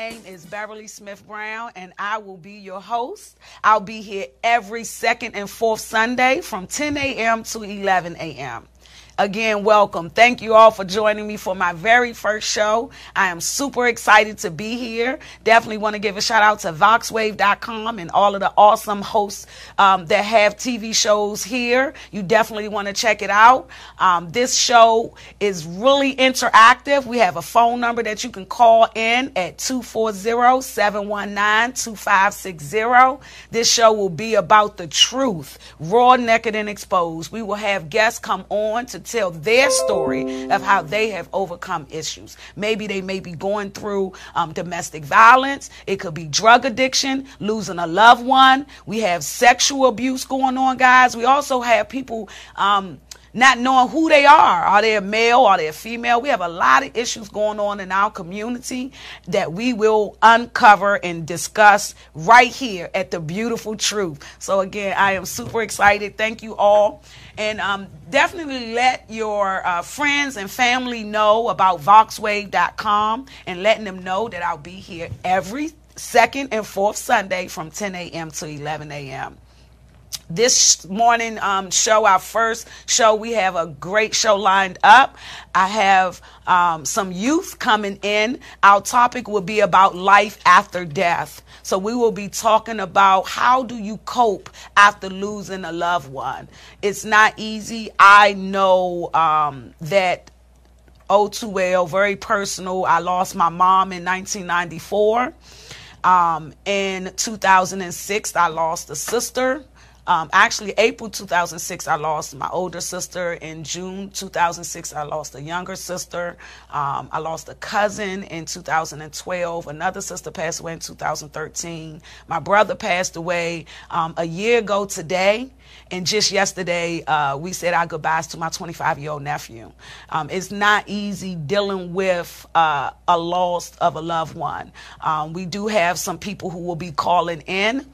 name is Beverly Smith Brown, and I will be your host. I'll be here every second and fourth Sunday from 10 a.m. to 11 a.m. Again, welcome. Thank you all for joining me for my very first show. I am super excited to be here. Definitely want to give a shout out to VOXWAV.com and all of the awesome hosts that have TV shows here. You definitely want to check it out. This show is really interactive. We have a phone number that you can call in at 240-719-2560. This show will be about the truth, raw, naked, and exposed. We will have guests come on to tell their story of how they have overcome issues. Maybe they may be going through domestic violence. It could be drug addiction, losing a loved one. We have sexual abuse going on, guys. We also have people not knowing who they are. Are they a male? Are they a female? We have a lot of issues going on in our community that we will uncover and discuss right here at The Beautiful Truth. So again, I am super excited. Thank you all. And definitely let your friends and family know about VOXWAV.com and letting them know that I'll be here every second and fourth Sunday from 10 a.m. to 11 a.m. This morning show, our first show, we have a great show lined up. I have some youth coming in. Our topic will be about life after death. So we will be talking about how do you cope after losing a loved one. It's not easy. I know that oh too well, very personal. I lost my mom in 1994. In 2006, I lost a sister. Actually, April 2006, I lost my older sister. In June 2006, I lost a younger sister. I lost a cousin in 2012. Another sister passed away in 2013. My brother passed away a year ago today. And just yesterday, we said our goodbyes to my 25-year-old nephew. It's not easy dealing with a loss of a loved one. We do have some people who will be calling in.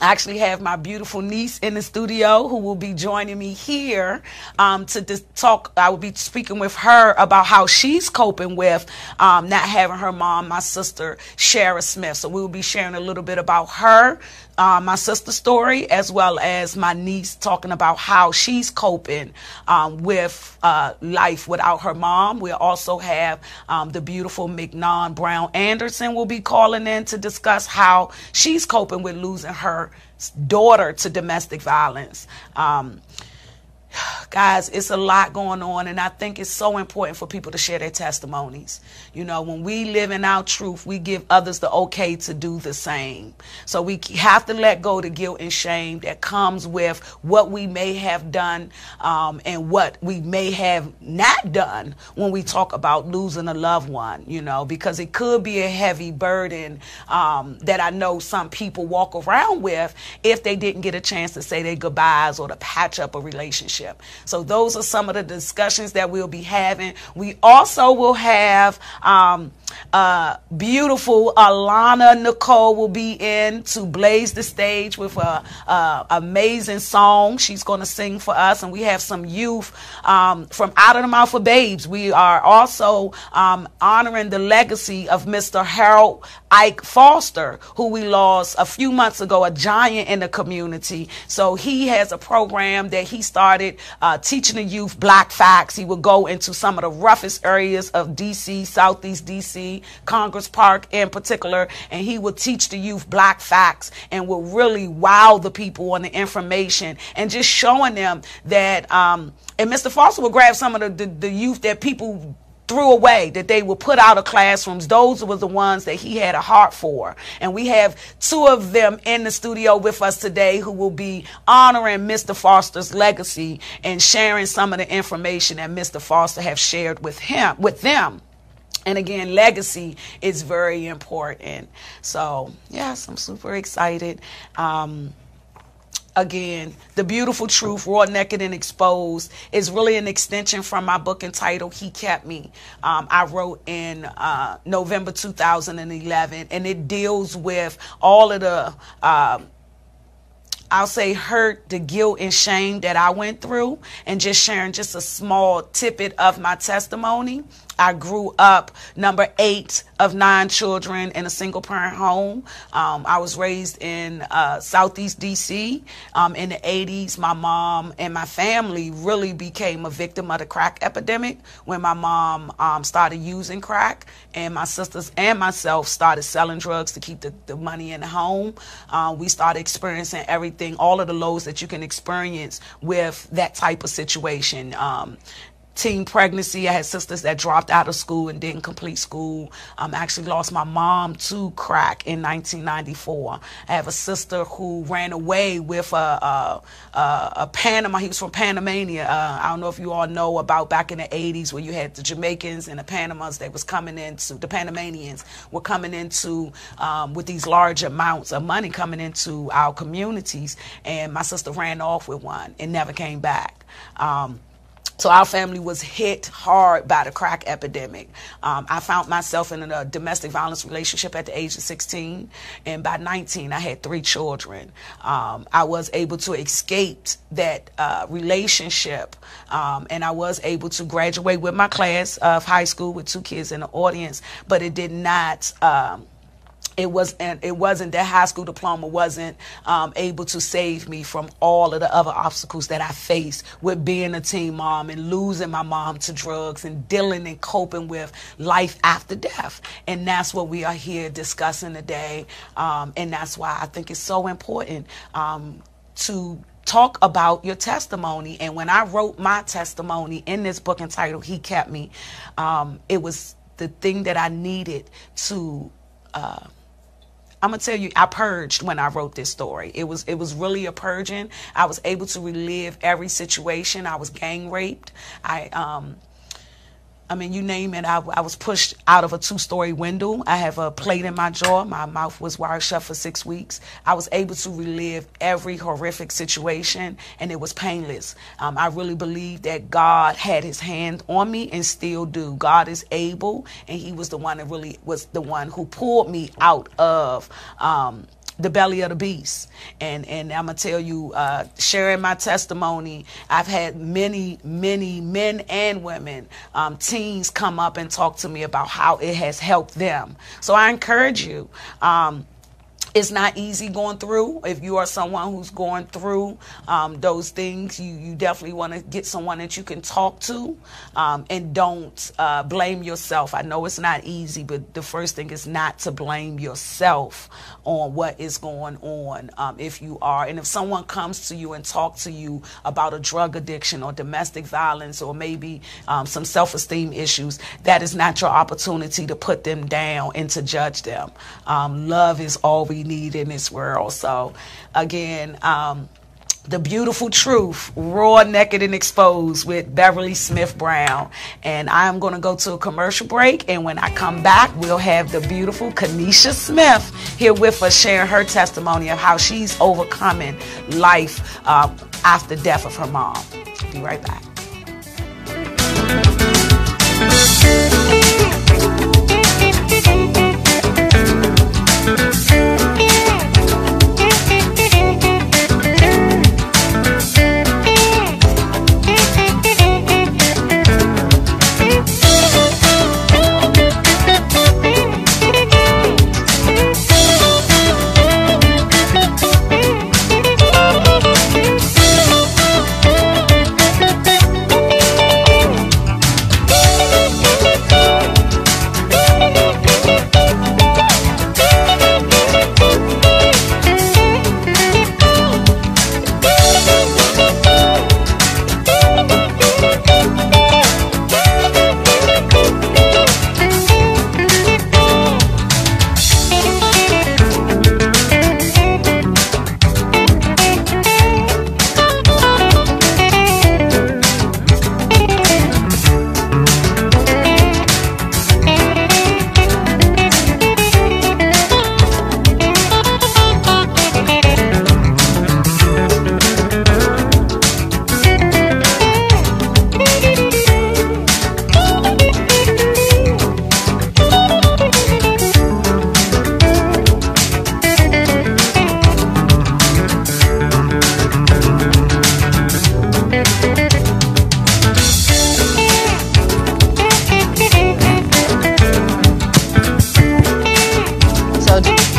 I actually have my beautiful niece in the studio who will be joining me here to talk. I will be speaking with her about how she's coping with not having her mom, my sister, Shara Smith. So we will be sharing a little bit about her, my sister's story, as well as my niece talking about how she's coping with life without her mom. We'll also have the beautiful Mignon Brown Anderson will be calling in to discuss how she's coping with losing her daughter to domestic violence. Guys, it's a lot going on, and I think it's so important for people to share their testimonies. You know, when we live in our truth, we give others the okay to do the same. So we have to let go of the guilt and shame that comes with what we may have done and what we may have not done when we talk about losing a loved one, you know, because it could be a heavy burden that I know some people walk around with if they didn't get a chance to say their goodbyes or to patch up a relationship. So those are some of the discussions that we'll be having. We also will have beautiful Alana Nicole will be in to blaze the stage with a amazing song. She's going to sing for us, and we have some youth from Out of the Mouth of Babes. We are also honoring the legacy of Mr. Harold Ike Foster, who we lost a few months ago, a giant in the community. So he has a program that he started teaching the youth Black facts. He will go into some of the roughest areas of D.C., Southeast D.C., Congress Park in particular, and he will teach the youth Black facts and will really wow the people on the information and just showing them that, and Mr. Foster will grab some of the youth that people threw away, that they were put out of classrooms. Those were the ones that he had a heart for. And we have two of them in the studio with us today who will be honoring Mr. Foster's legacy and sharing some of the information that Mr. Foster have shared with them. And again, legacy is very important. So yes, I'm super excited. Again, The Beautiful Truth, Raw, Naked, and Exposed is really an extension from my book entitled He Kept Me. I wrote in November 2011, and it deals with all of the I'll say hurt, the guilt and shame that I went through, and just sharing just a small tidbit of my testimony. I grew up number 8 of 9 children in a single parent home. I was raised in Southeast DC. In the 80s, my mom and my family really became a victim of the crack epidemic when my mom started using crack, and my sisters and myself started selling drugs to keep the money in the home. We started experiencing everything, all of the lows that you can experience with that type of situation. Teen pregnancy. I had sisters that dropped out of school and didn't complete school. I actually lost my mom to crack in 1994. I have a sister who ran away with a Panama. He was from Panamania. I don't know if you all know about back in the 80s where you had the Jamaicans and the Panamas that was coming into, the Panamanians were coming into with these large amounts of money coming into our communities. And my sister ran off with one and never came back. So our family was hit hard by the crack epidemic. I found myself in a domestic violence relationship at the age of 16, and by 19, I had 3 children. I was able to escape that relationship, and I was able to graduate with my class of high school with 2 kids in the audience, but it did not... It wasn't that high school diploma wasn't able to save me from all of the other obstacles that I faced with being a teen mom and losing my mom to drugs and dealing and coping with life after death. And that's what we are here discussing today. And that's why I think it's so important to talk about your testimony. And when I wrote my testimony in this book entitled He Kept Me, it was the thing that I needed to I'm going to tell you, I purged when I wrote this story. It was really a purging. I was able to relive every situation. I was gang raped. I mean, you name it. I was pushed out of a 2-story window. I have a plate in my jaw. My mouth was wired shut for 6 weeks. I was able to relive every horrific situation, and it was painless. I really believe that God had his hand on me and still do. God is able, and he was the one that really was the one who pulled me out of the belly of the beast. And I'm going to tell you, sharing my testimony, I've had many men and women, teens come up and talk to me about how it has helped them. So I encourage you. It's not easy going through. If you are someone who's going through those things, you definitely want to get someone that you can talk to, and don't blame yourself. I know it's not easy, but the first thing is not to blame yourself on what is going on if you are. And if someone comes to you and talk to you about a drug addiction or domestic violence or maybe some self-esteem issues, that is not your opportunity to put them down and to judge them. Love is all we need in this world. So again, The Beautiful Truth, Raw, Naked, and Exposed with Beverly Smith Brown. And I'm going to go to a commercial break. And when I come back, we'll have the beautiful Kanisha Smith here with us sharing her testimony of how she's overcoming life after death of her mom. Be right back. world.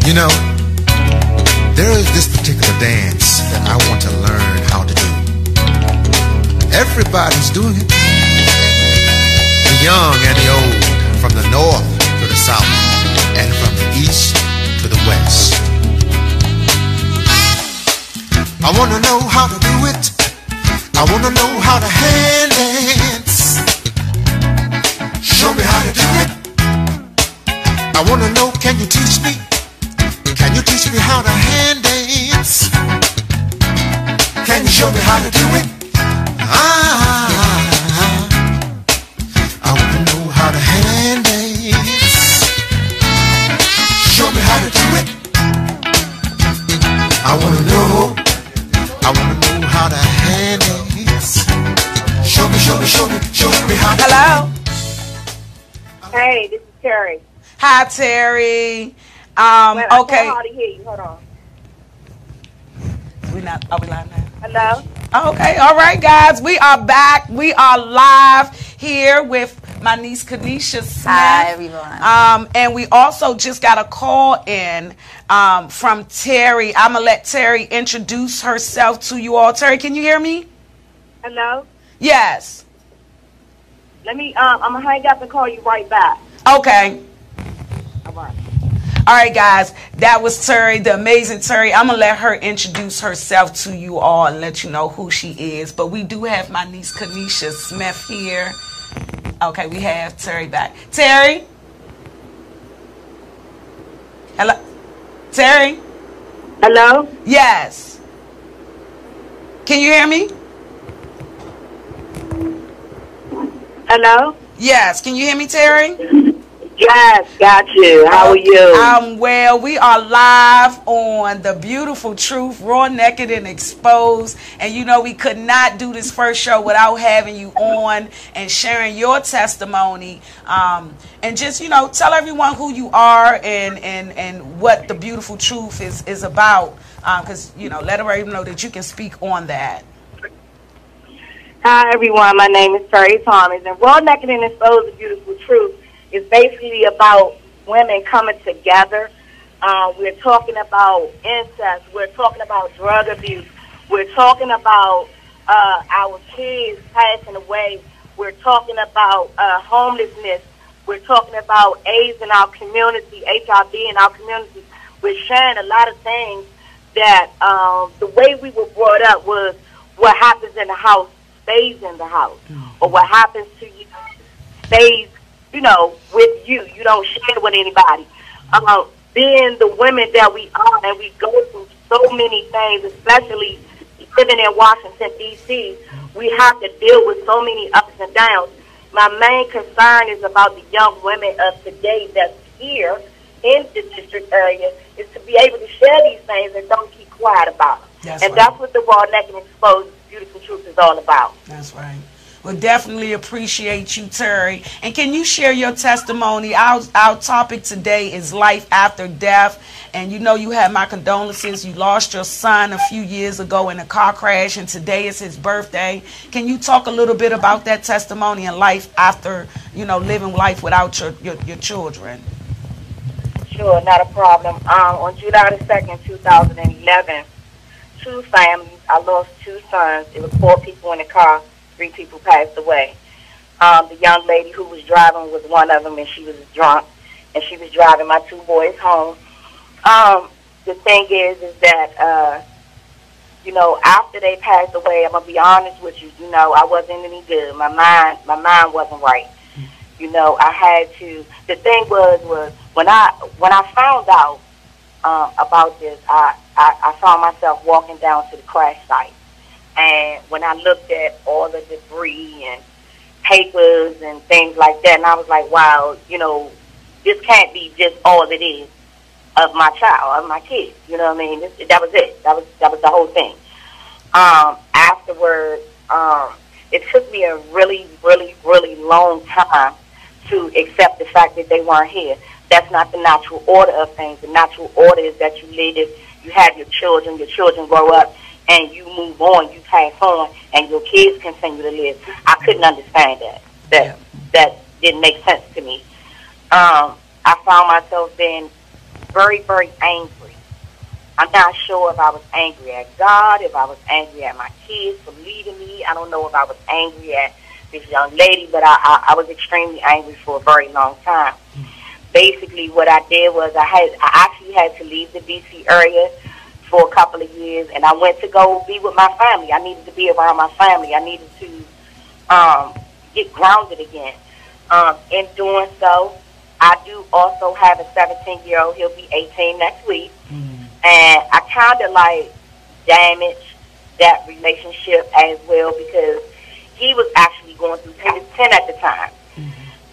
You know, there is this particular dance that I want to learn how to do. Everybody's doing it. The young and the old, from the north to the south, and from the east to the west. I want to know how to do it. I want to know how to hand dance. Show me how to do it. I want to know, can you teach me? Can you teach me how to hand dance? Can you show me how to do it? I want to know how to hand dance. Show me how to do it. I want to know how to hand dance. Show me how to. Hello. Hey, this is Terry. Hi, Terry. Okay. Hard to hear you. Hold on. Are we live now? Hello? Okay. All right, guys. We are back. We are live here with my niece, Kanisha Smith. Hi, everyone. And we also just got a call in from Terry. I'm going to let Terry introduce herself to you all. Terry, can you hear me? Hello? Yes. Let me, I'm going to hang up and call you right back. Okay. All right. All right, guys, that was Terry, the amazing Terry. I'm going to let her introduce herself to you all and let you know who she is. But we do have my niece, Kanisha Smith, here. Okay, we have Terry back. Terry? Hello? Terry? Hello? Yes. Can you hear me? Hello? Yes. Can you hear me, Terry? Yes, got you. How are you? I'm well. We are live on The Beautiful Truth, Raw, Naked, and Exposed. And you know, we could not do this first show without having you on and sharing your testimony. And just, you know, tell everyone who you are and what The Beautiful Truth is about. Because, you know, let everyone know that you can speak on that. Hi, everyone. My name is Terry Thomas. And Raw, Naked, and Exposed, The Beautiful Truth is basically about women coming together. We're talking about incest. We're talking about drug abuse. We're talking about our kids passing away. We're talking about homelessness. We're talking about AIDS in our community, HIV in our community. We're sharing a lot of things that the way we were brought up was what happens in the house stays in the house. Or what happens to you stays, you know, with you. You don't share it with anybody. Being the women that we are, and we go through so many things, especially living in Washington, D.C., we have to deal with so many ups and downs. My main concern is about the young women of today that's here in the district area, is to be able to share these things and don't keep quiet about them. That's what the Raw, Naked, and Exposed Beautiful Truth is all about. That's right. Well, definitely appreciate you, Terry. And can you share your testimony? Our topic today is life after death. And you know, you had my condolences. You lost your son a few years ago in a car crash, and today is his birthday. Can you talk a little bit about that testimony and life after, you know, living life without your children? Sure, not a problem. On July the 2nd, 2011, two families, I lost two sons. It was 4 people in the car. 3 people passed away. The young lady who was driving was one of them, and she was drunk, and she was driving my 2 boys home. The thing is that, you know, after they passed away, I'm going to be honest with you, you know, I wasn't any good. My mind wasn't right. You know, I had to, the thing was when I found out about this, I found myself walking down to the crash site. And when I looked at all the debris and papers and things like that, and I was like, wow, you know, this can't be just all it is of my child, of my kids. You know what I mean? That was it. That was the whole thing. Afterwards, it took me a really, really, really long time to accept the fact that they weren't here. That's not the natural order of things. The natural order is that you live, you have your children grow up, and you move on, you pass on, and your kids continue to live. I couldn't understand that. That didn't make sense to me. I found myself being very, very angry. I'm not sure if I was angry at God, if I was angry at my kids for leaving me. I don't know if I was angry at this young lady, but I was extremely angry for a very long time. Basically, what I did was I actually had to leave the D.C. area for a couple of years, and I went to go be with my family. I needed to be around my family. I needed to get grounded again. In doing so, I do also have a 17-year-old. He'll be 18 next week. And I kind of like damaged that relationship as well, because he was actually going through, he was 10 at the time.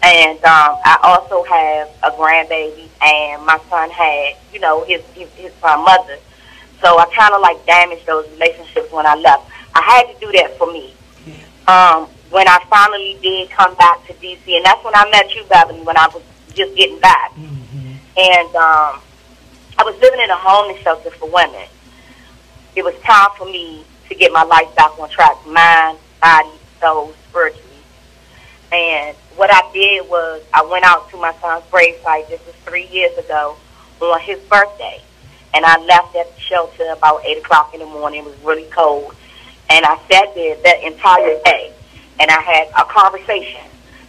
And I also have a grandbaby, and my son had, you know, his mother. So I kind of like damaged those relationships when I left. I had to do that for me. When I finally did come back to D.C., and that's when I met you, Beverly, when I was just getting back. And I was living in a homeless shelter for women. It was time for me to get my life back on track, mind, body, soul, spiritually. And what I did was I went out to my son's gravesite. This was 3 years ago on his birthday. And I left at the shelter about 8 o'clock in the morning. It was really cold. And I sat there that entire day. And I had a conversation.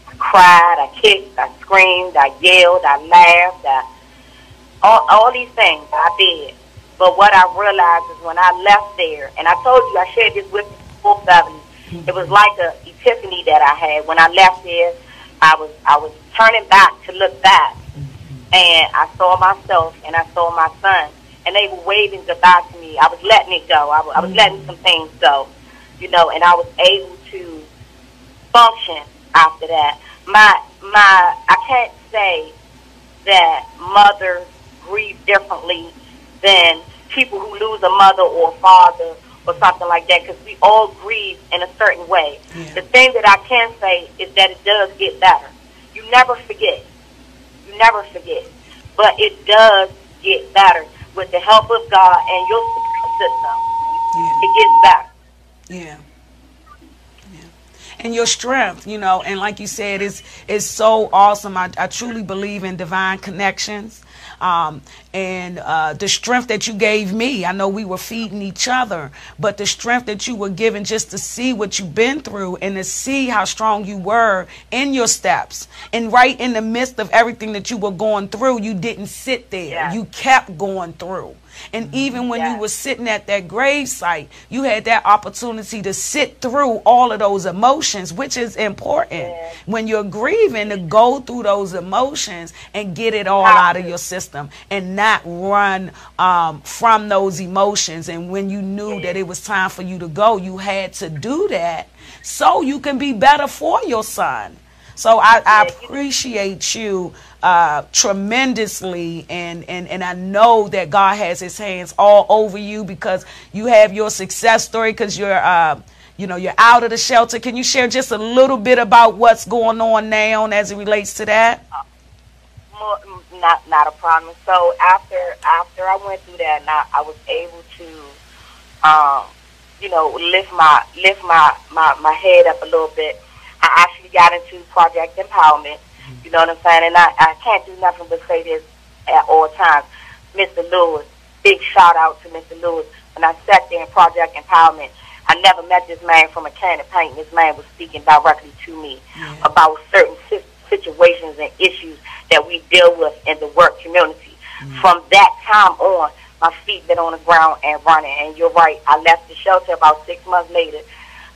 I cried, I kicked, I screamed, I yelled, I laughed. All these things I did. But what I realized is when I left there, and I told you, I shared this with you before, Beverly, it was like an epiphany that I had. When I left there, I was turning back to look back. And I saw myself and I saw my son. And they were waving goodbye to me. I was letting it go. I was letting some things go, you know, and I was able to function after that. I can't say that mothers grieve differently than people who lose a mother or a father or something like that, because we all grieve in a certain way. The thing that I can say is that it does get better. You never forget. You never forget. But it does get better. With the help of God and your support system, it gets better. And your strength, you know, and like you said, is so awesome. I truly believe in divine connections. And the strength that you gave me, I know we were feeding each other, but the strength that you were given just to see what you've been through and to see how strong you were in your steps. And right in the midst of everything that you were going through, you didn't sit there. You kept going through. And even when you were sitting at that grave site, you had that opportunity to sit through all of those emotions, which is important when you're grieving, to go through those emotions and get it all out of your system and not run from those emotions. And when you knew that it was time for you to go, you had to do that so you can be better for your son. So I appreciate you tremendously, and I know that God has his hands all over you, because you have your success story, because you're you're out of the shelter. Can you share just a little bit about what's going on now as it relates to that? Not a problem. So after I went through that, and I was able to lift my head up a little bit. I actually got into project empowerment, you know what I'm saying? And I can't do nothing but say this at all times. Mr. Lewis, big shout out to Mr. Lewis. When I sat there in project empowerment, I never met this man from a can of paint. This man was speaking directly to me about certain situations and issues that we deal with in the work community. From that time on, my feet been on the ground and running. And you're right, I left the shelter about 6 months later.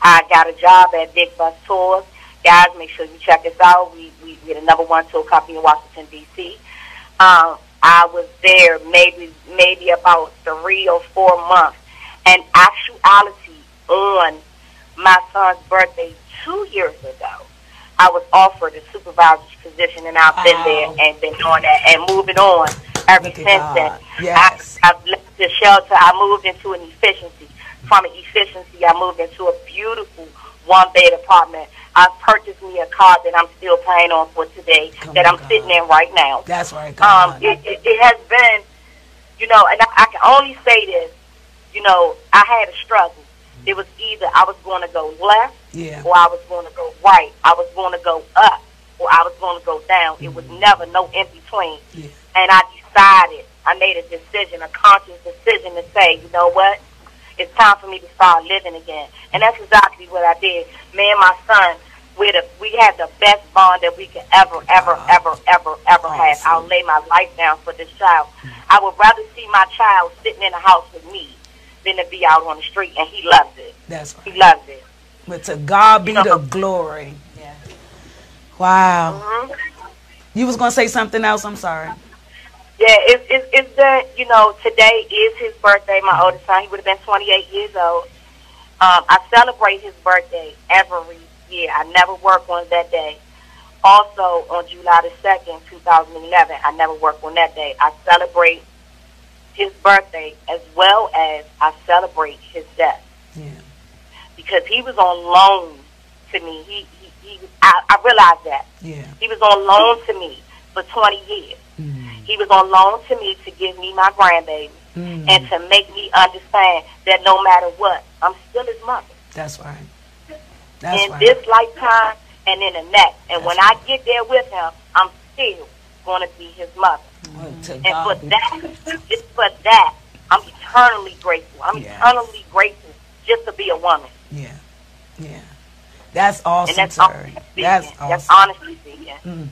I got a job at Big Bus Tours. Guys, make sure you check us out. We're the #1 tour company in Washington, D.C. I was there maybe about 3 or 4 months. And actuality, on my son's birthday 2 years ago, I was offered a supervisor's position, and I've been there and been doing that and moving on ever since then. Yes. I've left the shelter. I moved into an efficiency. From an efficiency, I moved into a beautiful 1-bed apartment. I purchased me a car that I'm still paying on for today, that I'm sitting in right now. That's right. It has been, and I can only say this, I had a struggle. It was either I was going to go left, or I was going to go right. I was going to go up, or I was going to go down. It was never no in between. And I made a decision, a conscious decision to say, you know what? It's time for me to start living again. And that's exactly what I did. Me and my son, we had the best bond that we could ever have. I'll lay my life down for this child. I would rather see my child sitting in the house with me than to be out on the street, and he loves it. That's right. He loves it. But to God be the glory. Wow. You was going to say something else? I'm sorry. Yeah, it's that, today is his birthday, my oldest son. He would have been 28 years old. I celebrate his birthday every year. I never work on that day. Also, on July the 2nd, 2011, I never work on that day. I celebrate his birthday as well as I celebrate his death. Because he was on loan to me. I realized that. He was on loan to me for 20 years. He was on loan to me to give me my grandbaby and to make me understand that no matter what, I'm still his mother. That's right. In this lifetime and in the next. And when I get there with him, I'm still going to be his mother. And for that, I'm eternally grateful. I'm eternally grateful just to be a woman. That's awesome, and Terry. That's awesome. That's honestly speaking.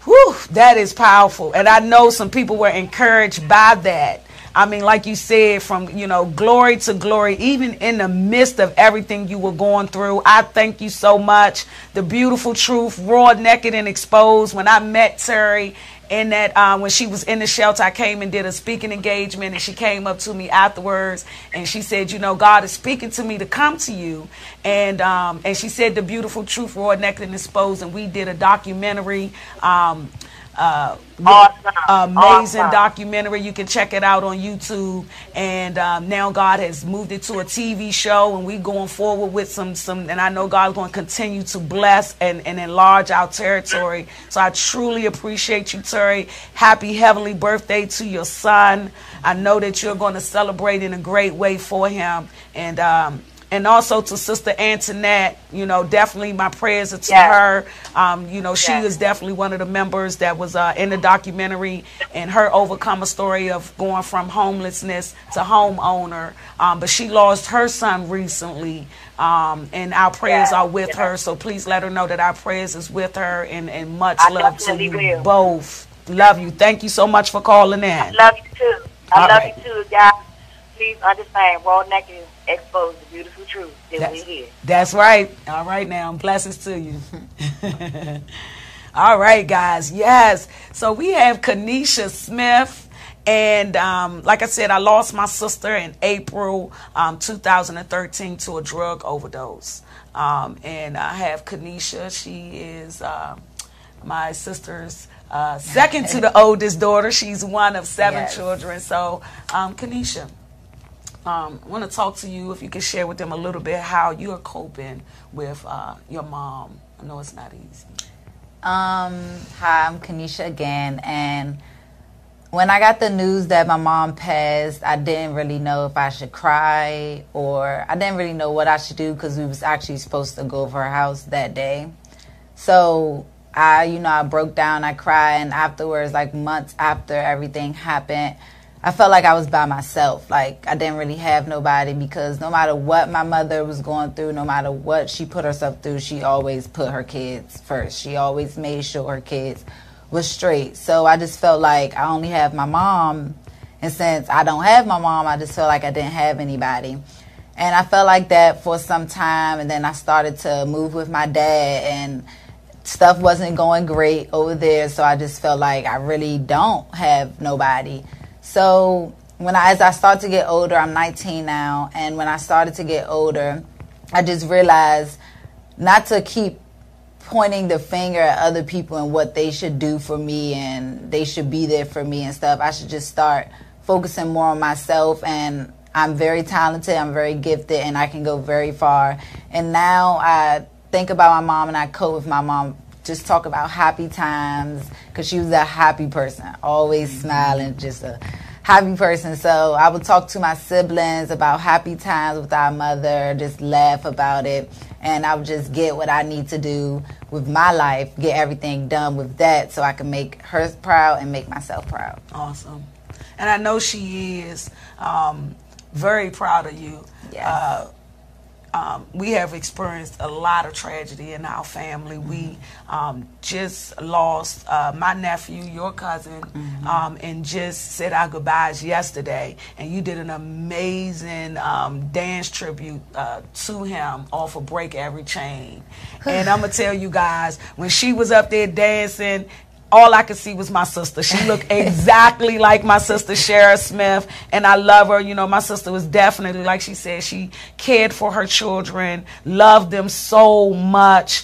Whew, that is powerful. And I know some people were encouraged by that. I mean, like you said, from, glory to glory, even in the midst of everything you were going through. I thank you so much. The beautiful truth, raw, naked, and exposed. When I met Terry in that, when she was in the shelter, I came and did a speaking engagement, and she came up to me afterwards, and she said, God is speaking to me to come to you. And she said the beautiful truth, raw, naked, and exposed. And we did a documentary, amazing documentary. You can check it out on YouTube. And now God has moved it to a TV show, and we going forward with some and I know God's going to continue to bless and enlarge our territory. So I truly appreciate you, Terry. Happy heavenly birthday to your son. I know that you're going to celebrate in a great way for him. And also to Sister Antoinette, definitely my prayers are to her. She is definitely one of the members that was in the documentary, and her overcome a story of going from homelessness to homeowner. But she lost her son recently, and our prayers are with her. So please let her know that our prayers is with her, and much love to you both. Love you. Thank you so much for calling in. I love you too. I love you too, guys. Please understand, raw naked is exposed the beautiful truth that we hear. That's right. All right now. Blessings to you. All right, guys. Yes. So we have Kanisha Smith. And like I said, I lost my sister in April 2013 to a drug overdose. And I have Kanisha. She is my sister's second to the oldest daughter. She's one of 7 children. So, Kanisha, I want to talk to you, if you can share with them a little bit how you're coping with your mom. I know it's not easy. Hi, I'm Kanisha again, and when I got the news that my mom passed, I didn't really know if I should cry, or I didn't really know what I should do, because we was actually supposed to go over her house that day. So I broke down, I cried, and afterwards, like months after everything happened, I felt like I was by myself. Like, I didn't really have nobody, because no matter what my mother was going through, no matter what she put herself through, she always put her kids first. She always made sure her kids was straight. So I just felt like I only have my mom, and since I don't have my mom, I just felt like I didn't have anybody. And I felt like that for some time, and then I started to move with my dad, and stuff wasn't going great over there, so I just felt like I really don't have nobody. So as I started to get older, I'm 19 now, and when I started to get older, I just realized not to keep pointing the finger at other people and what they should do for me, and they should be there for me and stuff. I should just start focusing more on myself, and I'm very talented, I'm very gifted, and I can go very far. And now I think about my mom, and I cope with my mom, just talk about happy times, because she was a happy person, always smiling, just a happy person. So I would talk to my siblings about happy times with our mother, just laugh about it, and I would just get what I need to do with my life, get everything done with that, so I can make her proud and make myself proud. Awesome. And I know she is very proud of you. Yes. We have experienced a lot of tragedy in our family. We just lost my nephew, your cousin, and just said our goodbyes yesterday. And you did an amazing dance tribute to him off of Break Every Chain. And I'm going to tell you guys, when she was up there dancing, all I could see was my sister. She looked exactly like my sister, Shara Smith, and I love her. You know, my sister was definitely, like she said, she cared for her children, loved them so much.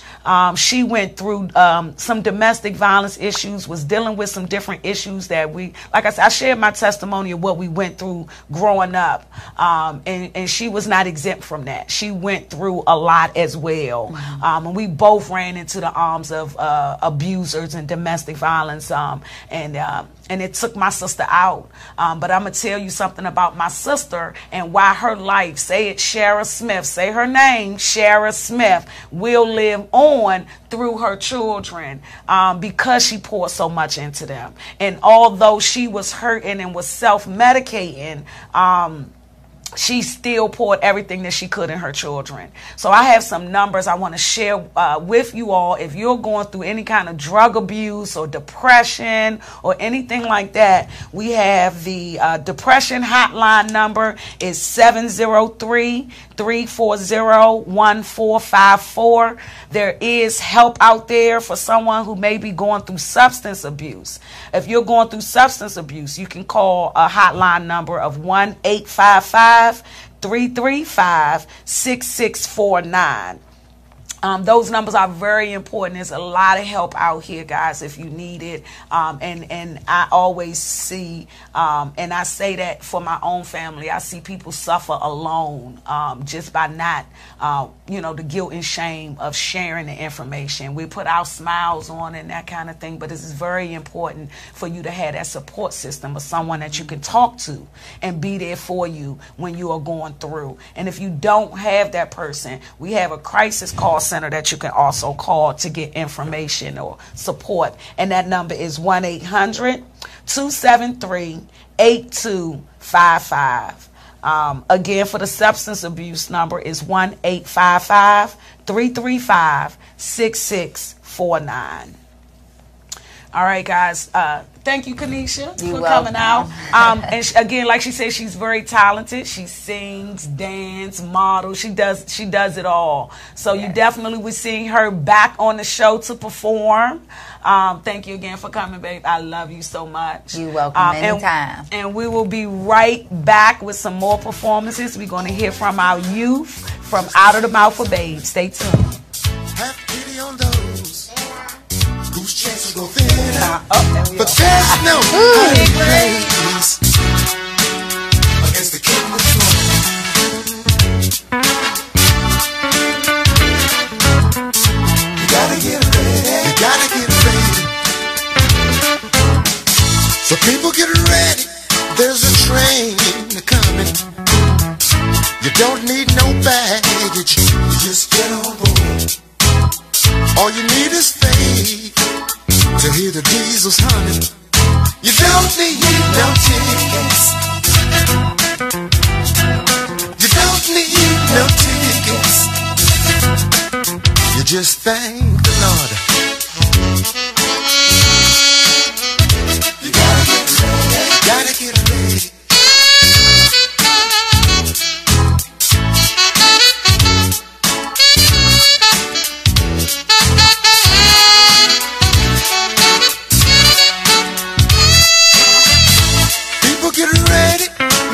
She went through some domestic violence issues, was dealing with some different issues that like I said, I shared my testimony of what we went through growing up, and she was not exempt from that. She went through a lot as well, and we both ran into the arms of abusers and domestic violence, and it took my sister out. But I'm going to tell you something about my sister and why her life, say it, Shara Smith, say her name, Shara Smith, will live on through her children, because she poured so much into them. And although she was hurting and was self-medicating, she still poured everything that she could in her children. So I have some numbers I want to share with you all. If you're going through any kind of drug abuse or depression or anything like that, we have the depression hotline number is 703-340-1454. There is help out there for someone who may be going through substance abuse. If you're going through substance abuse, you can call a hotline number of 1-855-335-6649. Those numbers are very important. There's a lot of help out here, guys, if you need it. And I always see, and I say that for my own family, I see people suffer alone just by not, the guilt and shame of sharing the information. We put our smiles on and that kind of thing, but it's very important for you to have that support system of someone that you can talk to and be there for you when you are going through. And if you don't have that person, we have a crisis call center that you can also call to get information or support, and that number is 1-800-273-8255. Again, for the substance abuse number is 1-855-335-6649. All right, guys. Thank you, Kanisha, You're for welcome. coming out. And again, like she said, she's very talented. She sings, dance, models. She does it all. So you definitely will see her back on the show to perform. Thank you again for coming, babe. I love you so much. You're welcome anytime. And we will be right back with some more performances. We're going to hear from our youth from Out of the Mouth of Babe. Stay tuned. Have pity on those whose chances go thin. But Go. there's no hiding place against the king of throne. You gotta get ready. You gotta get ready. So people get ready. There's a train coming. You don't need no baggage. You just get on board. All you need is faith to hear the diesels humming. You don't need no tickets. You don't need no tickets. You just thank the Lord. You gotta get ready. You gotta get ready.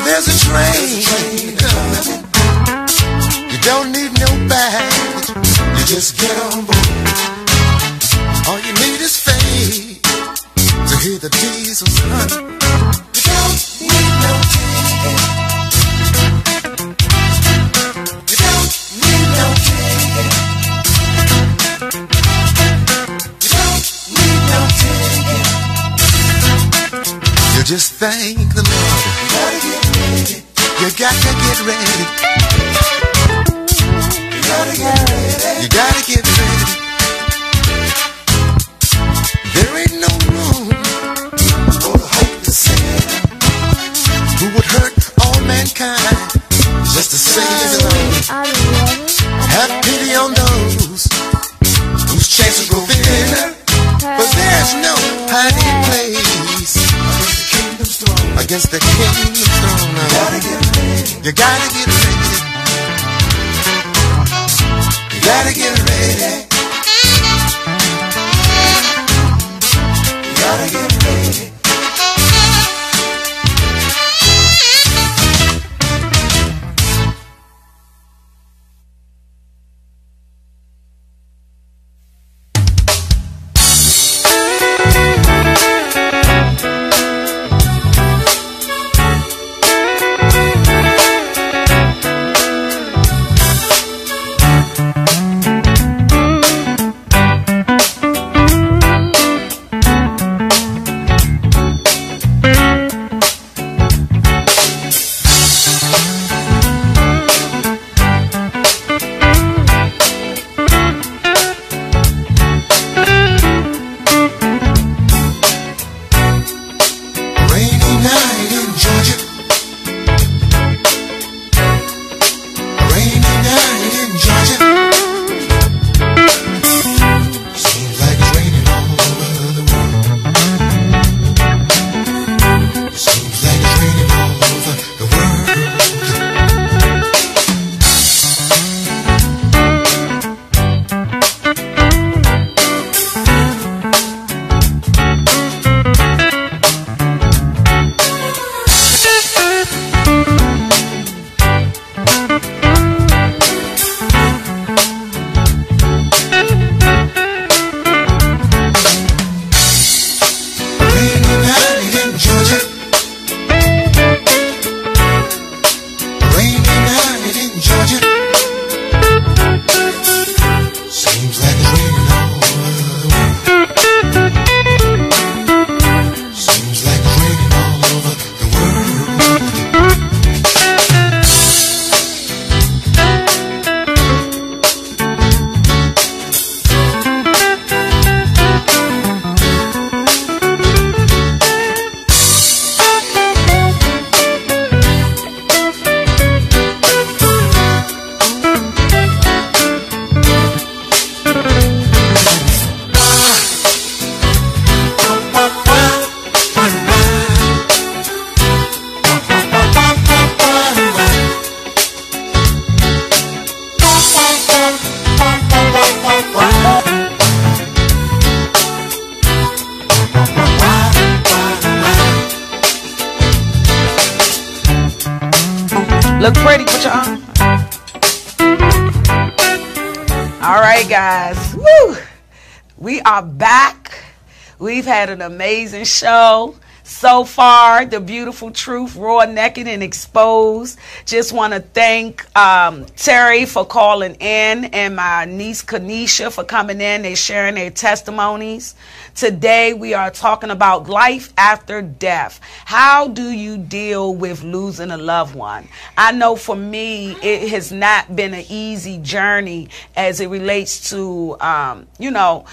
There's a train coming. You don't need no baggage. You just get on board. All you need is faith to hear the diesels run. You don't need no ticket. You don't need no ticket. You don't need no ticket. You just thank the Lord. You gotta get ready. You gotta get ready. You gotta get ready. You gotta get ready. There ain't no room for the hopeless sinner who would hurt all mankind just to save his own. Have pity on those whose chances grow thinner, but there's no hiding place against the kingdom's throne. You gotta get ready. You gotta get ready. You gotta get ready. You gotta get ready. Look pretty, put your arm. All right, guys. Woo! We are back. We've had an amazing show so far. The beautiful truth, raw, naked, and exposed. Just want to thank Terry for calling in and my niece Kanisha for coming in. They're sharing their testimonies. Today we are talking about life after death. How do you deal with losing a loved one? I know for me it has not been an easy journey as it relates to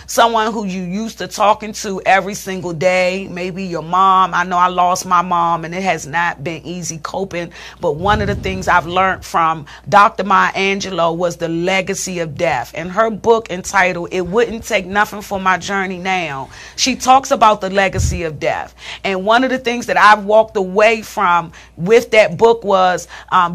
someone who you used to talking to every single day, maybe your mom. I know I lost my mom and it has not been easy coping, but one of the things I've learned from Dr. Maya Angelou was the legacy of death. And her book entitled It Wouldn't Take Nothing for My Journey Now, she talks about the legacy of death. And one of the things that I've walked away from with that book was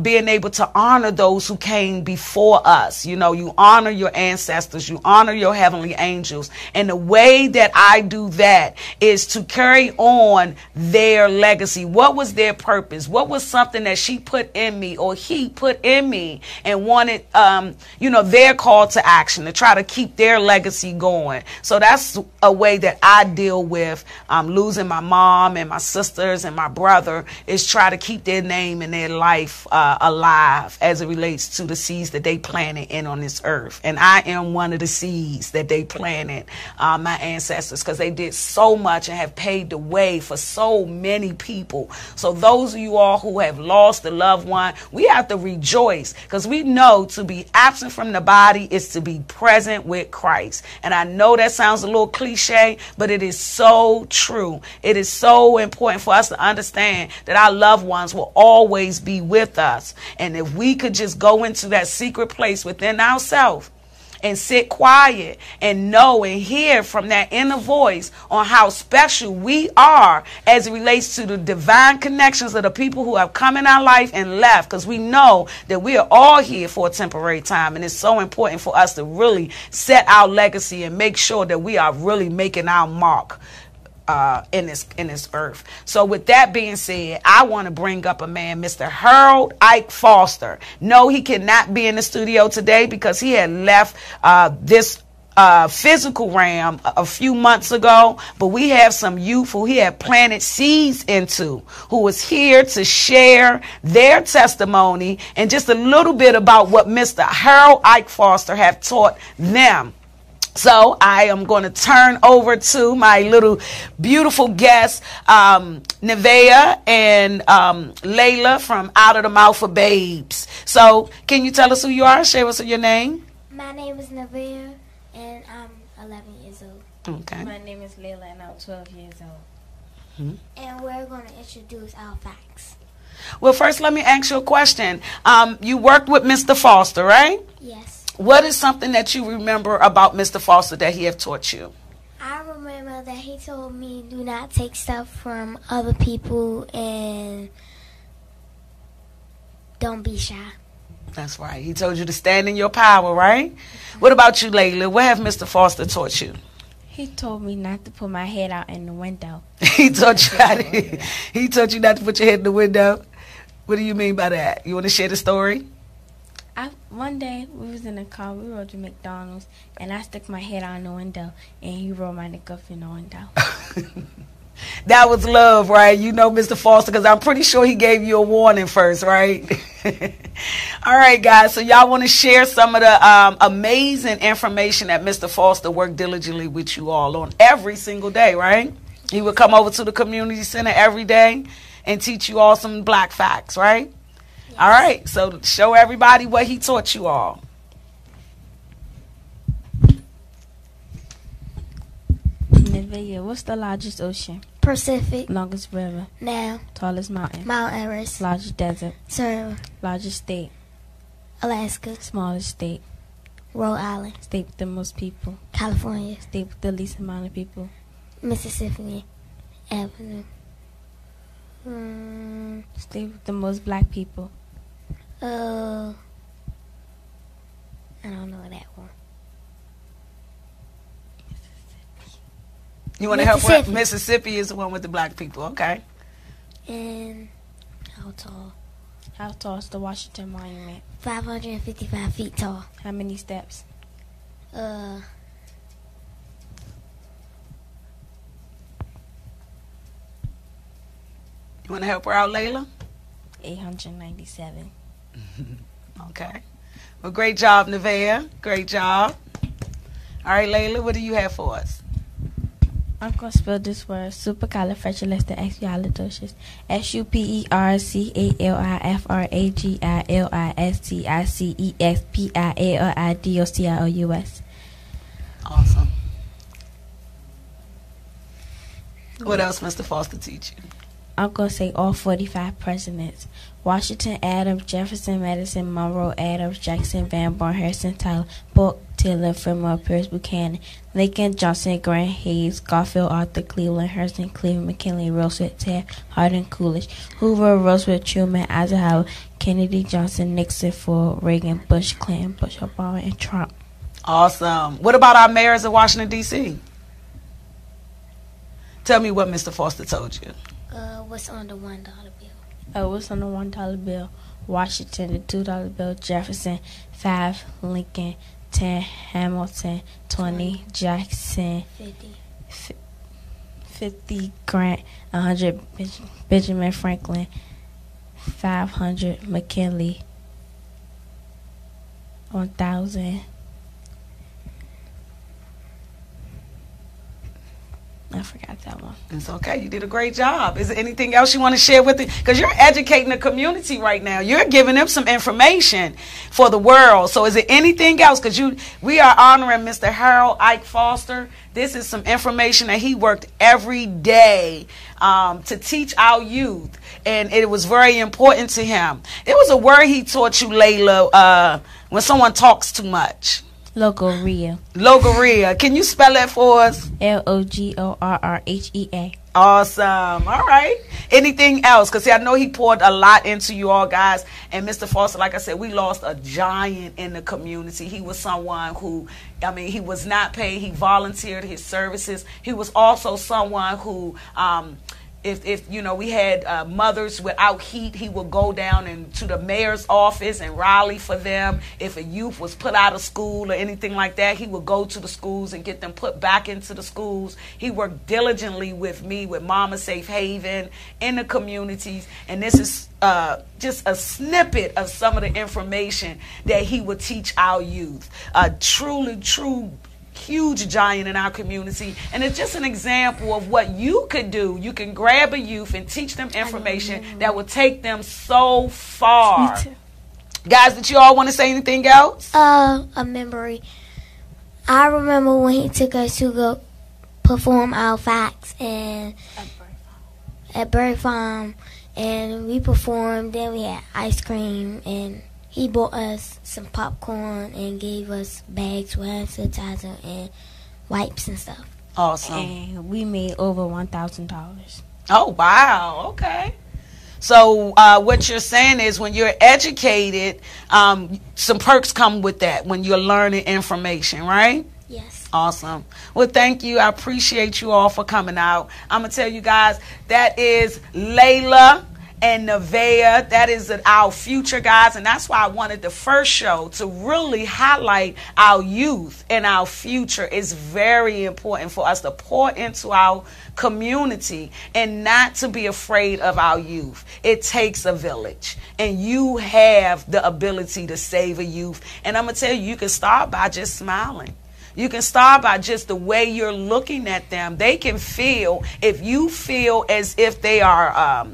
being able to honor those who came before us. You know, you honor your ancestors, you honor your heavenly angels. And the way that I do that is to carry on their legacy. What was their purpose? What was something that she put in me or he put in me and wanted, their call to action to try to keep their legacy going. So that's a way that I deal with losing my mom and my sisters and my brother, is try to keep their name and their life alive as it relates to the seeds that they planted in on this earth. And I am one of the seeds that they planted, my ancestors, because they did so much and have paved the way for so many people. So those of you all who have lost a loved one, we have to rejoice, because we know to be absent from the body is to be present with Christ. And I know that sounds a little cliche, but it is so true. It is so important for us to understand that our loved ones will always be with us. And if we could just go into that secret place within ourselves and sit quiet and know and hear from that inner voice on how special we are as it relates to the divine connections of the people who have come in our life and left, because we know that we are all here for a temporary time, and it's so important for us to really set our legacy and make sure that we are really making our mark in this earth. So with that being said, I want to bring up a man, Mr. Harold Ike Foster. No, he cannot be in the studio today because he had left this physical realm a few months ago, but we have some youth who he had planted seeds into, who was here to share their testimony and just a little bit about what Mr. Harold Ike Foster have taught them. So I am going to turn over to my little beautiful guests, Nevaeh and Layla from Out of the Mouth of Babes. So can you tell us who you are? Share with us your name. My name is Nevaeh, and I'm 11 years old. Okay. My name is Layla, and I'm 12 years old. Mm-hmm. And we're going to introduce our facts. Well, first let me ask you a question. You worked with Mr. Foster, right? Yes. What is something that you remember about Mr. Foster that he have taught you? I remember that he told me do not take stuff from other people and don't be shy. That's right. He told you to stand in your power, right? What about you, Layla? What have Mr. Foster taught you? He told me not to put my head out in the window. He taught you not to put your head in the window. What do you mean by that? You want to share the story? One day, we was in the car, we rode to McDonald's, and I stuck my head out in the window, and he rolled my neck up in the window. That was love, right? You know Mr. Foster, because I'm pretty sure he gave you a warning first, right? All right, guys, so y'all want to share some of the amazing information that Mr. Foster worked diligently with you all on every single day, right? He would come over to the community center every day and teach you all some black facts, right? Yes. All right, so show everybody what he taught you all. Nevaeh, what's the largest ocean? Pacific. Longest river? Now. Tallest mountain? Mount Everest. Largest desert? Sahara. Largest state? Alaska. Smallest state? Rhode Island. State with the most people? California. State with the least amount of people? Mississippi Avenue. State with the most black people? I don't know You want to help her? Mississippi is the one with the black people. Okay. And how tall? How tall is the Washington Monument? 555 feet tall. How many steps? You want to help her out, Layla? 897. Okay. Well, great job, Nevaeh. Great job. All right, Layla, what do you have for us? I'm going to spell this word, supercalifragilisticexpialidocious. SUPERCALIFRAGILISTICEXPIALIDOCIOUS. Awesome. What else, Mr. Foster, teach you? I'm going to say all 45 presidents. Washington, Adams, Jefferson, Madison, Monroe, Adams, Jackson, Van Born, Harrison, Tyler, Polk, Taylor, Fillmore, Pierce, Buchanan, Lincoln, Johnson, Grant, Hayes, Garfield, Arthur, Cleveland, Hurston, Cleveland, McKinley, Roosevelt, Taft, Harding, Coolidge, Hoover, Roosevelt, Truman, Eisenhower, Kennedy, Johnson, Nixon, Ford, Reagan, Bush, Clinton, Bush, Obama, and Trump. Awesome. What about our mayors of Washington, D.C.? Tell me what Mr. Foster told you. What's on the $1 bill? What's on the $1 bill? Washington, the $2 bill, Jefferson, 5, Lincoln, 10, Hamilton, 20, Jackson, 50, Grant, 100, Benjamin Franklin, 500, McKinley, 1,000. I forgot that one. It's okay. You did a great job. Is there anything else you want to share with it? Because you're educating the community right now. You're giving them some information for the world. So is there anything else? Because we are honoring Mr. Harold Ike Foster. This is some information that he worked every day to teach our youth. And it was very important to him. It was a word he taught you, Layla, when someone talks too much. Logorrhea. Logorrhea. Can you spell that for us? Logorrhea. Awesome. All right. Anything else? Because I know he poured a lot into you all guys. And Mr. Foster, like I said, we lost a giant in the community. He was someone who, he was not paid. He volunteered his services. He was also someone who, if we had mothers without heat, he would go down to the mayor's office and rally for them. If a youth was put out of school or anything like that, he would go to the schools and get them put back into the schools. He worked diligently with me, with Mama Safe Haven, in the communities. And this is just a snippet of some of the information that he would teach our youth. Truly, true huge giant in our community, and it's just an example of what you could do. You can grab a youth and teach them information that will take them so far. Guys, did you all want to say anything else? A memory. I remember when he took us to go perform our facts and at Bird Farm, and we performed. Then we had ice cream, and he bought us some popcorn and gave us bags with hand sanitizer and wipes and stuff. Awesome. And we made over $1,000. Oh, wow. Okay. So what you're saying is when you're educated, some perks come with that when you're learning information, right? Yes. Awesome. Well, thank you. I appreciate you all for coming out. I'm going to tell you guys, that is Layla and Nevaeh. That is our future, guys, and that's why I wanted the first show to really highlight our youth and our future. It's very important for us to pour into our community and not to be afraid of our youth. It takes a village, and you have the ability to save a youth. And I'm going to tell you, you can start by just smiling. You can start by just the way you're looking at them. They can feel, if you feel as if they are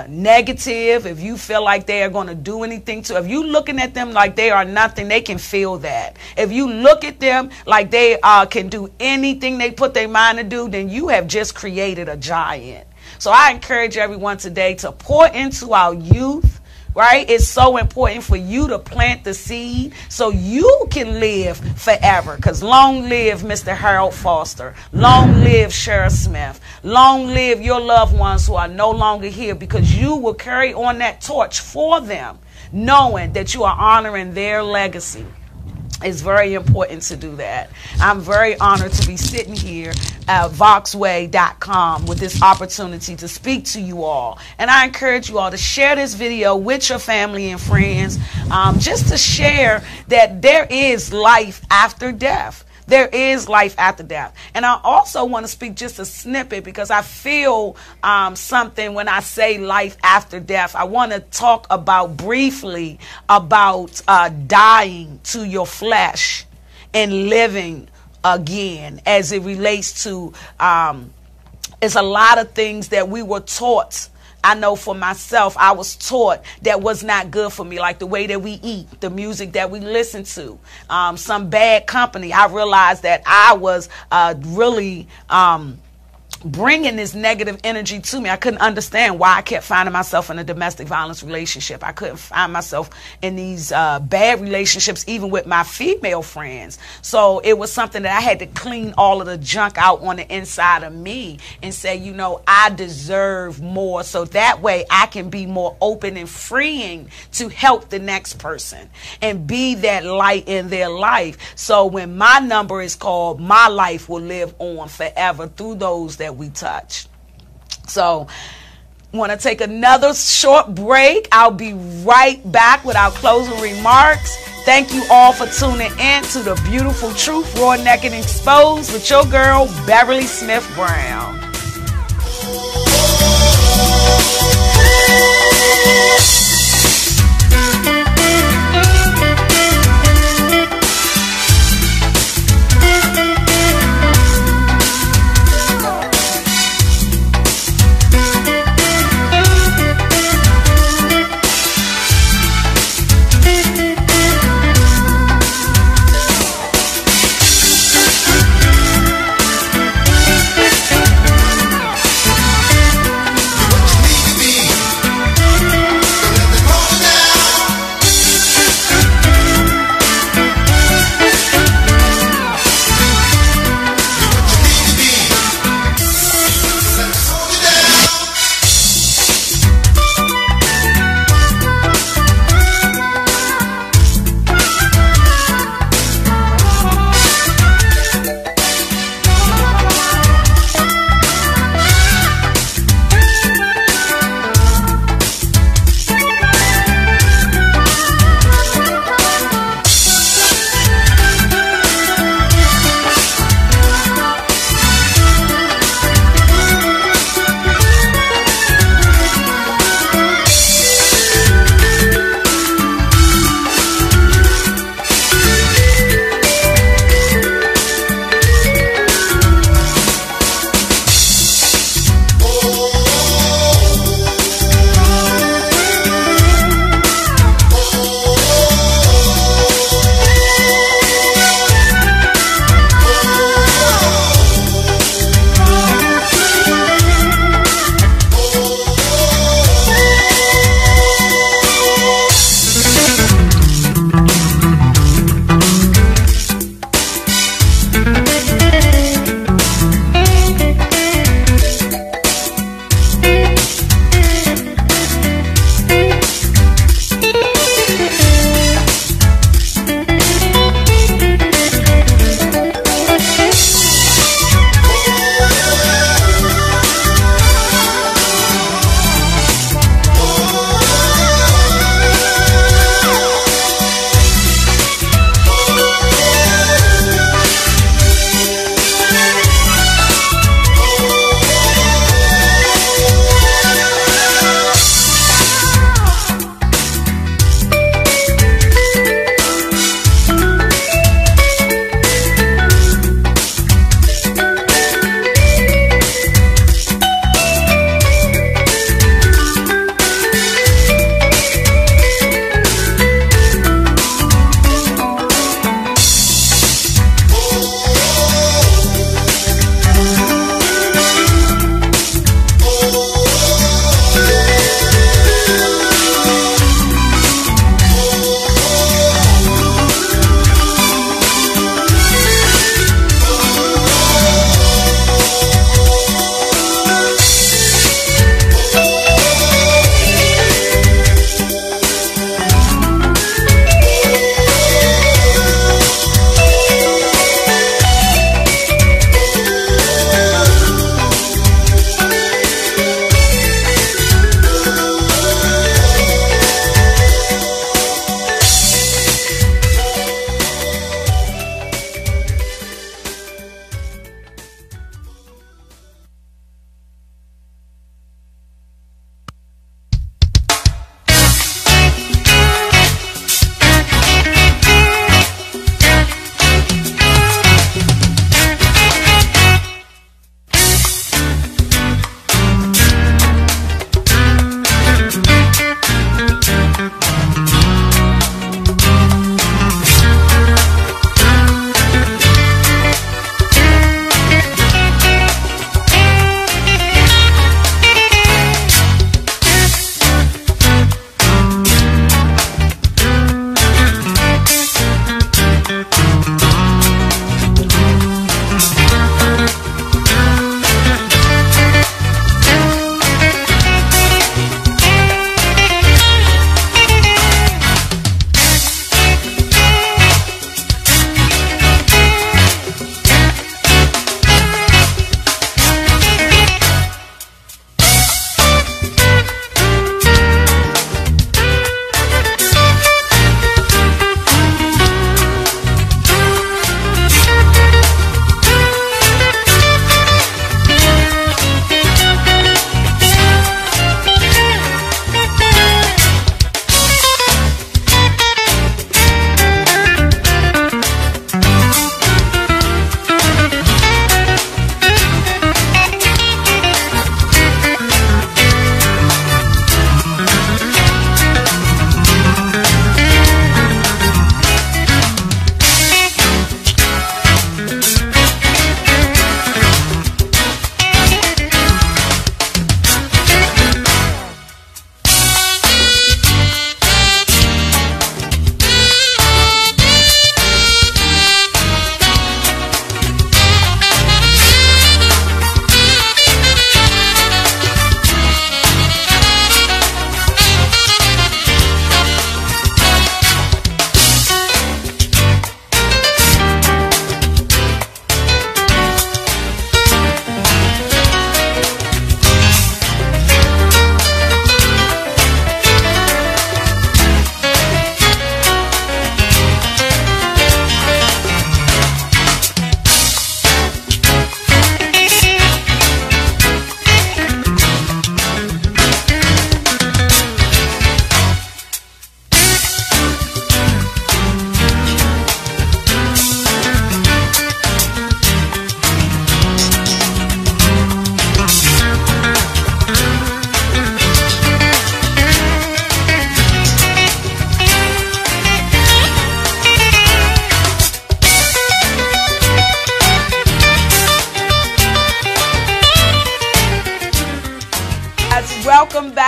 negative, if you feel like they are going to do anything if you looking at them like they are nothing, they can feel that. If you look at them like they can do anything they put their mind to do, then you have just created a giant. So I encourage everyone today to pour into our youth. Right? It's so important for you to plant the seed so you can live forever. Because long live Mr. Harold Foster. Long live Sheriff Smith. Long live your loved ones who are no longer here, because you will carry on that torch for them, knowing that you are honoring their legacy. It's very important to do that. I'm very honored to be sitting here at VOXWAV.com with this opportunity to speak to you all. And I encourage you all to share this video with your family and friends, just to share that there is life after death. There is life after death. And I also want to speak just a snippet, because I feel something when I say life after death. I want to talk about briefly about dying to your flesh and living again, as it relates to it's a lot of things that we were taught. I know for myself, I was taught that was not good for me, like the way that we eat, the music that we listen to, some bad company. I realized that I was really bringing this negative energy to me. I couldn't understand why I kept finding myself in a domestic violence relationship. I couldn't find myself in these bad relationships, even with my female friends. So it was something that I had to clean all of the junk out on the inside of me and say, you know, I deserve more. So that way I can be more open and freeing to help the next person and be that light in their life. So when my number is called, my life will live on forever through those that we touch. So want to take another short break. I'll be right back with our closing remarks. Thank you all for tuning in to The Beautiful Truth, Raw, Naked, and Exposed with your girl, Beverly Smith Brown.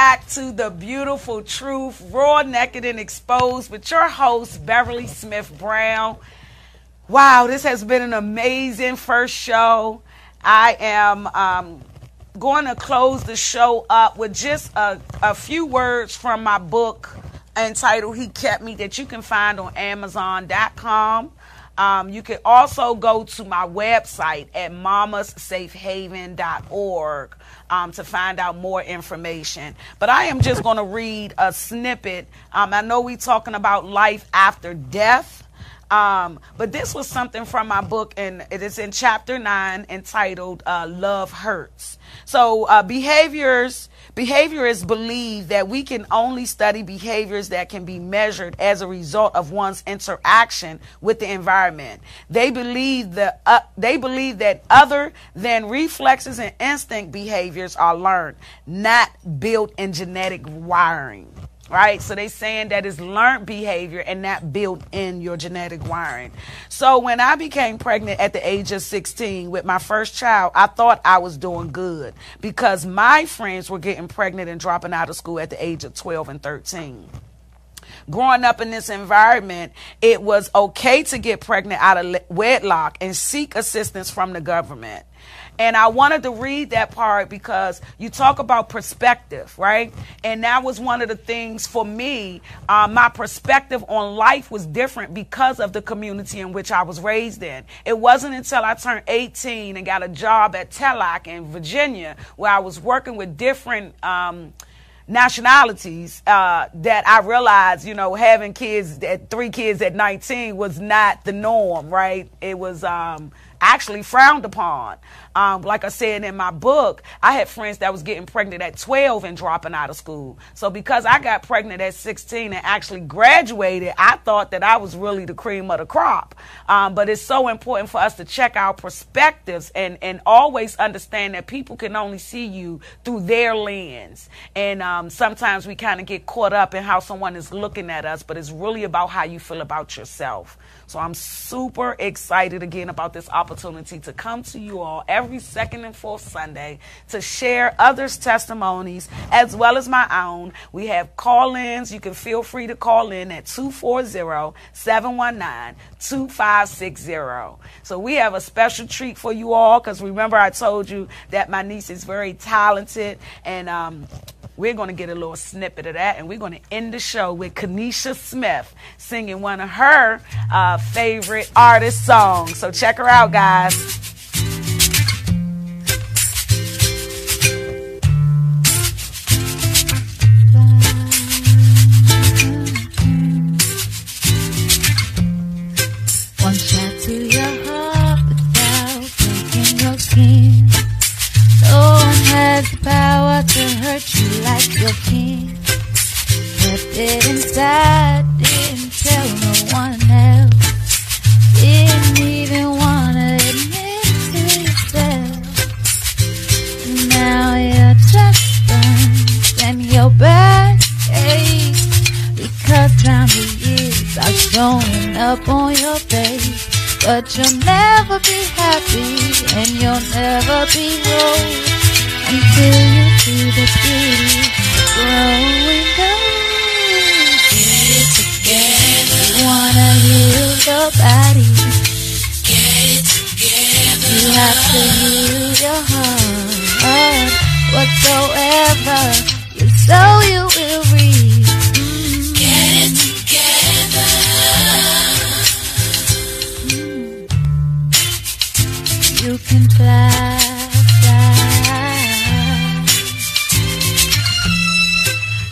back to the beautiful truth, raw, naked, and exposed with your host, Beverly Smith Brown. Wow, this has been an amazing first show. I am going to close the show up with just a few words from my book entitled He Kept Me, that you can find on Amazon.com. You can also go to my website at mamassafehaven.org to find out more information. But I am just going to read a snippet. I know we're talking about life after death, but this was something from my book, and it is in chapter 9 entitled Love Hurts. So behaviorists believe that we can only study behaviors that can be measured as a result of one's interaction with the environment. They believe that other than reflexes and instinct behaviors are learned, not built in genetic wiring. Right? So they saying that it's learned behavior and not built in your genetic wiring. So when I became pregnant at the age of 16 with my first child, I thought I was doing good because my friends were getting pregnant and dropping out of school at the age of 12 and 13. Growing up in this environment, it was okay to get pregnant out of wedlock and seek assistance from the government. And I wanted to read that part because you talk about perspective, right? And that was one of the things for me. My perspective on life was different because of the community in which I was raised in. It wasn't until I turned 18 and got a job at Tellac in Virginia, where I was working with different nationalities, that I realized, having three kids at 19 was not the norm, right? It was actually frowned upon. Like I said in my book, I had friends that was getting pregnant at 12 and dropping out of school. So because I got pregnant at 16 and actually graduated, I thought that I was really the cream of the crop. But it's so important for us to check our perspectives and always understand that people can only see you through their lens. And sometimes we kind of get caught up in how someone is looking at us, but it's really about how you feel about yourself. So I'm super excited again about this opportunity to come to you all every second and fourth Sunday to share others' testimonies as well as my own. We have call-ins. You can feel free to call in at 240-719-2560. So we have a special treat for you all because remember I told you that my niece is very talented, and we're going to get a little snippet of that, and we're going to end the show with Kanisha Smith singing one of her favorite artist songs. So check her out, guys. One shot to your heart without breaking your skin. No one has the power to hurt you like your king. Kept it inside, didn't tell no one else. Didn't even wanna admit to yourself. Now your chest burns and your back aches because time of years are showing up on your face. But you'll never be happy and you'll never be whole until you see the beauty growing old. Get it together. You wanna heal your body. Get it together. You have to heal your heart. Whatsoever you sow, you will reap. Get it together. You can fly, fly.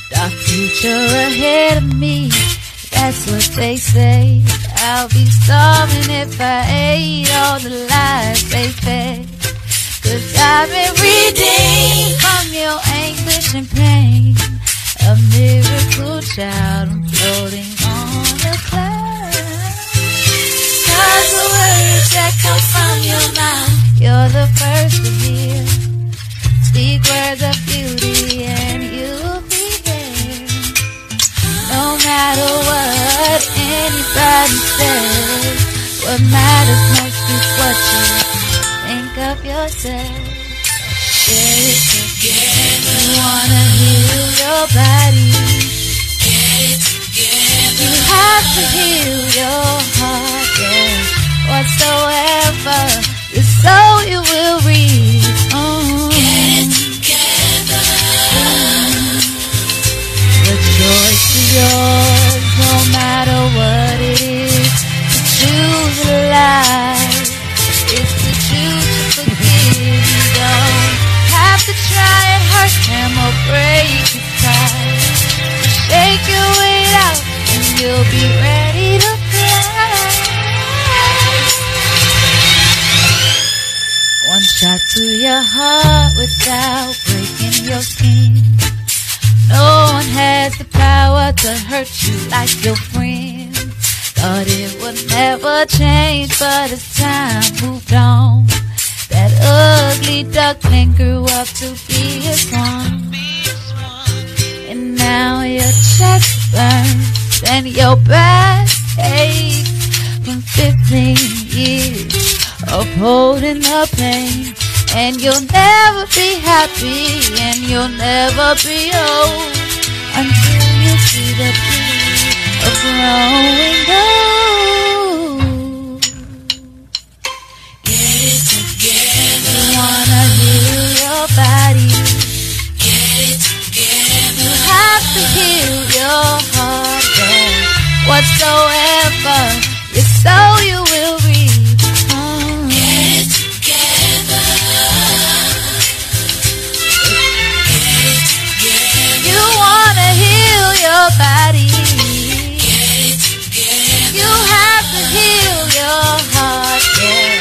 Dark future ahead of me, that's what they say. I'll be starving if I ate all the lies they fed. 'Cause I've been redeemed from your anguish and pain. A miracle child, I'm floating on the clouds. 'Cause the words that come from your mouth, you're the first to hear. Speak words of beauty and you'll be there. No matter what anybody says, what matters most is what you think of yourself. Get it together. You wanna heal your body. Get it together. You have to heal your heart, yeah. Whatsoever you sow, you will reap. Get it together. The choice is yours, no matter what it is. To choose life is to choose to forgive. You don't have to try and hurt him or break his pride. Shake your weight out and you'll be ready to fly. One shot to your heart without breaking your skin. No one has the power to hurt you like your friend. Thought it would never change, but as time moved on, that ugly duckling grew up to be a swan. And now your chest burns and your back aches from 15 years of holding the pain. And you'll never be happy and you'll never be old until you see the beauty of growing old. Get it together. You wanna heal your body. Get it together. You have to heal your heart, yeah. Whatsoever you sow, you will reap. Get it together. You wanna heal your body. Get it together. You have to heal your heart, yeah.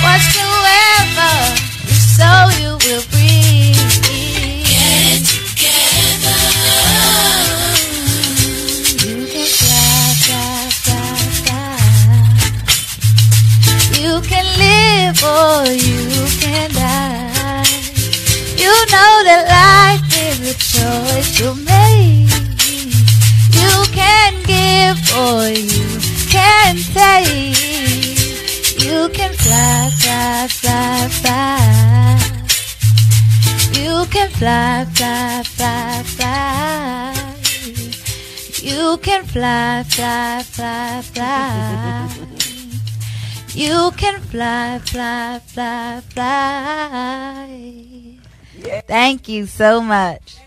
Whatsoever you sow, you will reap. Get it together. You can fly, fly, fly, fly. You can live or you can die. You know that life is a choice you make. You can give or you can take. You can fly, fly, fly, fly. You can fly, fly, fly, fly. You can fly, fly, fly, fly. You can fly, fly, fly, fly. Thank you so much.